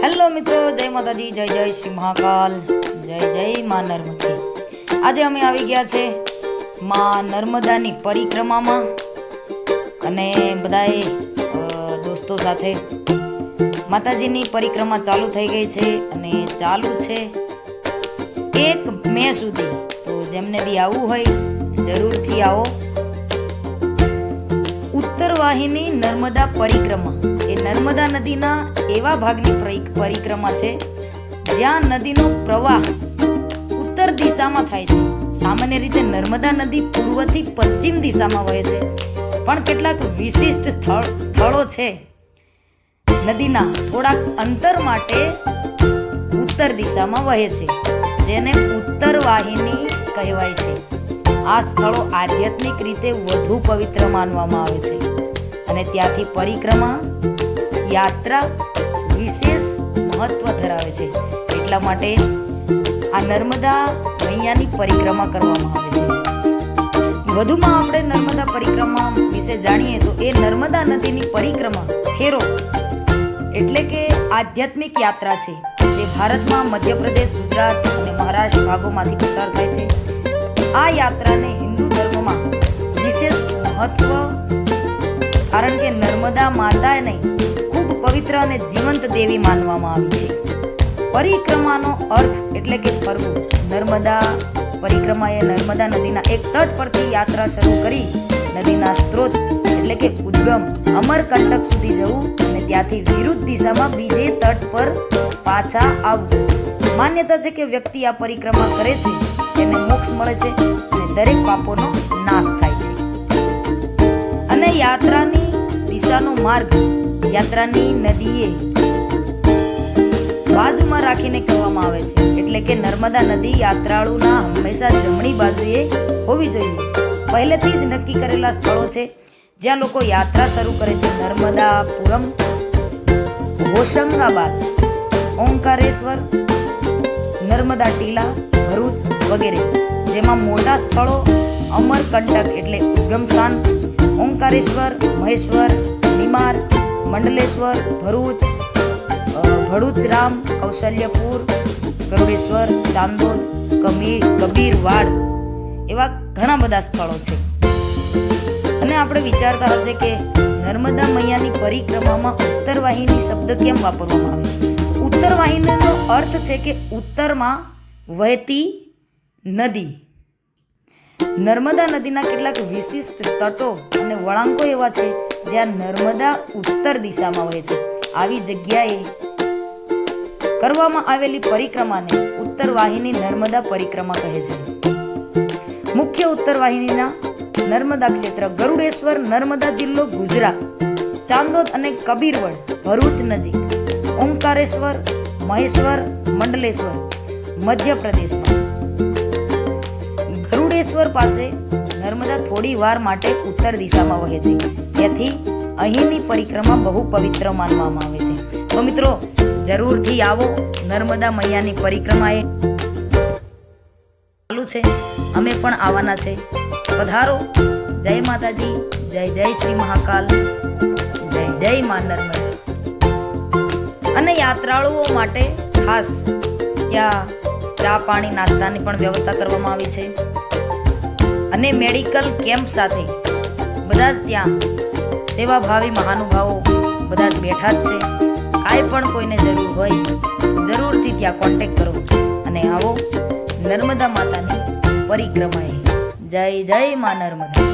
Hello મિત્રો, જય માતાજી, જય જય શ્રી મહાકાલ, જય જય માં નર્મદે. આજે અમે આવી ગયા છે માં નર્મદાની પરિક્રમામાં અને બધાએ દોસ્તો સાથે માતાજીની પરિક્રમા ચાલુ થઈ ગઈ છે અને ચાલુ છે 1 મે સુધી. તો જેમને બી આવવું હોય જરૂરથી આવો. ઉત્તર વાહિની નર્મદા પરિક્રમા એ નર્મદા નદીના એવા ભાગની પરિક્રમા છે જ્યાં નદીનો પ્રવાહ ઉત્તર દિશામાં થાય છે. સામાન્ય રીતે નર્મદા નદી પૂર્વથી પશ્ચિમ દિશામાં વહે છે, પણ કેટલાક વિશિષ્ટ સ્થળો છે નદીના થોડાક અંતર માટે ઉત્તર દિશામાં વહે છે, જેને ઉત્તર વાહિની કહેવાય છે. આ સ્થળો આધ્યાત્મિક રીતે વધુ પવિત્ર માનવામાં આવે છે અને ત્યાંથી પરિક્રમા યાત્રા વિશેષ મહત્વ ધરાવે છે. એટલા માટે આ નર્મદા મૈયાની પરિક્રમા કરવામાં આવે છે. વધુમાં આપણે નર્મદા પરિક્રમા વિશે જાણીએ તો એ નર્મદા નદીની પરિક્રમા ફેરો એટલે કે આધ્યાત્મિક યાત્રા છે, જે ભારતમાં મધ્યપ્રદેશ, ગુજરાત અને મહારાષ્ટ્ર ભાગોમાંથી પસાર થાય છે. આ યાત્રાને હિન્દુ ધર્મમાં વિશેષ મહત્વ, કારણ કે નર્મદા માતાને ખૂબ પવિત્ર અને જીવંત દેવી માનવામાં આવી છે. પરિક્રમાનો અર્થ એટલે કે ફરવું. નર્મદા પરિક્રમા એ નર્મદા નદીના એક તટ પરથી યાત્રા શરૂ કરી નદીના સ્ત્રોત એટલે કે ઉદ્ગમ અમરકંટક સુધી જવું અને ત્યાંથી વિરુદ્ધ દિશામાં બીજે તટ પર પાછા આવવું. માન્યતા છે કે વ્યક્તિ આ પરિક્રમા કરે છે તેને મોક્ષ મળે છે અને દરેક પાપોનો નાશ થાય છે. અને યાત્રાની દિશાનો માર્ગ યાત્રાની નદીએ બાજુમાં રાખીને કહેવામાં આવે છે, એટલે કે નર્મદા નદી યાત્રાળુના હંમેશા જમણી બાજુએ હોવી જોઈએ. પહેલેથી જ નક્કી કરેલા સ્થળો છે જ્યાં લોકો યાત્રા શરૂ કરે છે: નર્મદાપુરમ, હોશંગાબાદ, ઓમકારેશ્વર, નર્મદા ટીલા, ભરૂચ વગેરે. જેમાં મોટા સ્થળો અમરકંટક એટલે ઉદ્ગમ સ્થાન, ઓમકારેશ્વર, મહેશ્વર, નિમાર, મંડલેશ્વર, ભરૂચ, ભડુચરામ, કૌશલ્યપુર, ગરુડેશ્વર, ચાંદોદ, કબીરવાડ એવા ઘણા બધા સ્થળો છે. અને આપણે વિચારતા હશે કે નર્મદા મૈયાની પરિક્રમામાં ઉત્તર વાહિની શબ્દ કેમ વાપરવામાં આવે? ઉત્તર વાહિનીનો અર્થ છે કે ઉત્તરમાં વહેતી નદી. નર્મદા નદીના કેટલાક વિશિષ્ટ તટો અને વળાંકો એવા છે જ્યાં નર્મદા ઉત્તર દિશામાં વહે છે. આવી જગ્યાએ કરવામાં આવેલી પરિક્રમાને ઉત્તર વાહિની નર્મદા પરિક્રમા કહે છે. મુખ્ય ઉત્તર વાહિનીના નર્મદા ક્ષેત્ર: ગરુડેશ્વર, નર્મદા જિલ્લો, ગુજરાત; ચાંદોદ અને કબીરવડ, ભરૂચ નજીક; ઓમકારેશ્વર, મહેશ્વર, મંડલેશ્વર, મધ્યપ્રદેશમાં. ગરુડેશ્વર પાસે નર્મદા થોડી વાર માટે ઉત્તર દિશામાં વહે છે, તેથી અહીંની પરિક્રમા બહુ પવિત્ર માનવામાં આવે છે. તો મિત્રો, જરૂરથી આવો. નર્મદા મૈયાની પરિક્રમા એ ચાલુ છે, અમે પણ આવવાના છે. પધારો. જય માતાજી, જય જય શ્રી મહાકાલ, જય જય માં નર્મદા. અને યાત્રાળુઓ માટે ખાસ ત્યાં ચા પાણી નાસ્તાની પણ વ્યવસ્થા કરવામાં આવી છે અને મેડિકલ કેમ્પ સાથે બધા જ ત્યાં સેવાભાવી મહાનુભાવો બધા જ બેઠા જ છે. કાંઈ પણ કોઈને જરૂર હોય જરૂરથી ત્યાં કોન્ટેક્ટ કરો અને આવો નર્મદા માતાની પરિક્રમાએ. જય જય માં નર્મદા.